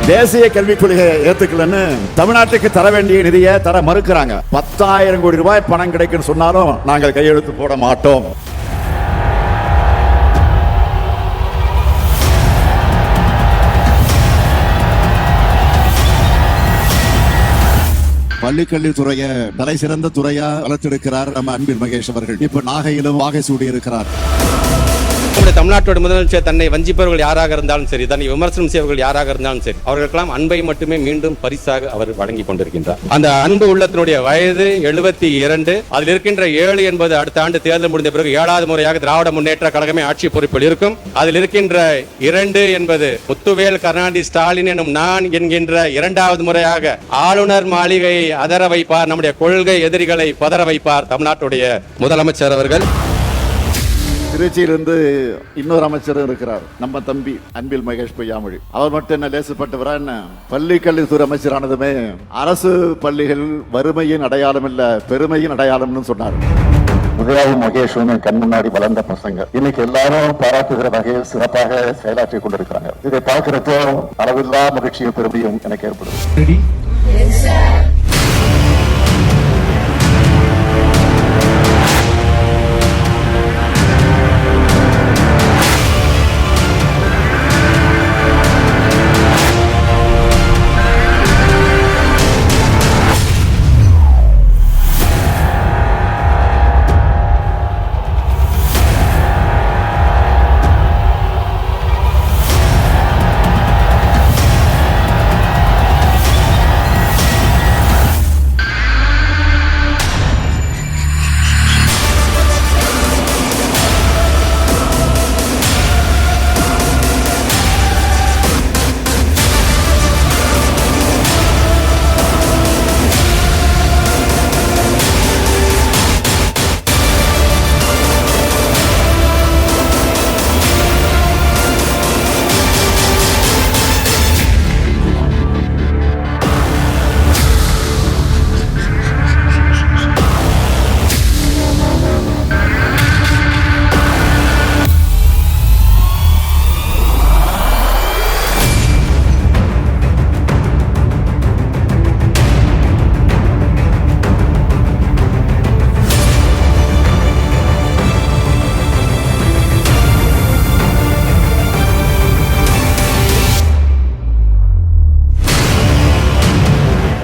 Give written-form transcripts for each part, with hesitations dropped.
தேசிய கல்விக் கொள்கையை ஏத்துக்கலன்னு தமிழ்நாட்டுக்கு தர வேண்டிய நிதியை தர மறுக்கிறாங்க. 10,000 கோடி ரூபாய் பணம் கிடைக்கும் சொன்னாலும் நாங்கள் கையெழுத்து போட மாட்டோம். பள்ளிக்கல்வித்துறையை தலை சிறந்த துறையா வளர்த்திருக்கிறார் நம்ம அன்பில் மகேஷ் அவர்கள். இப்ப நாகையிலும் வாகை சூடி இருக்கிறார். தமிழ்நாட்டோட முதலமைச்சர் தன்னை வஞ்சிப்பவர்கள் யாராக இருந்தாலும் சரி, தன்னை விமர்சனம் செய்வர்கள் யாராக இருந்தாலும் சரி, அவர்களுக்கெல்லாம் அன்பை மட்டுமே மீண்டும் பரிசாக அவர் வழங்கி கொண்டிருக்கின்றார். அந்த அன்பு உள்ளத்தினுடைய வயது 72. அதில் இருக்கின்ற 7 என்பது அடுத்த ஆண்டு தேர்தல் முடிந்த பிறகு 7வது முறையாக திராவிட முன்னேற்ற கழகமே ஆட்சி பொறுப்பில் இருக்கும். அதில் இருக்கின்ற 2 என்பது முத்துவேல் கருணாநிதி ஸ்டாலின் எனும் நான் என்கின்ற 2வது முறையாக ஆளுநர் மாளிகையை அதர வைப்பார், நம்முடைய கொள்கை எதிரிகளை பதற வைப்பார் தமிழ்நாட்டுடைய முதலமைச்சர் அவர்கள். திருச்சியிலிருந்து இன்னொரு அமைச்சரும் இருக்கிறார், நம்ம தம்பி அன்பில் மகேஷ் பொய்யாமொழி. அவர் மட்டும் என்ன லேசுப்பட்டவரா என்ன? பள்ளி கல்வித்துறை அமைச்சரானதுமே அரசு பள்ளிகள் வறுமையின் அடையாளம் இல்ல, பெருமையின் அடையாளம்னு சொன்னார். முதலாவது மகேஷும் கண் முன்னாடி வளர்ந்த பசங்க இன்னைக்கு எல்லாரும் பாராட்டுகிற வகையில் சிறப்பாக செயலாற்றி கொண்டிருக்கிறாங்க. இதை பார்க்கிறப்போ அளவில்லா மகிழ்ச்சியும் பெருமையும் எனக்கு ஏற்படும்.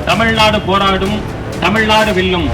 தமிழ்நாடு போராடும், தமிழ்நாடு வெல்லும்.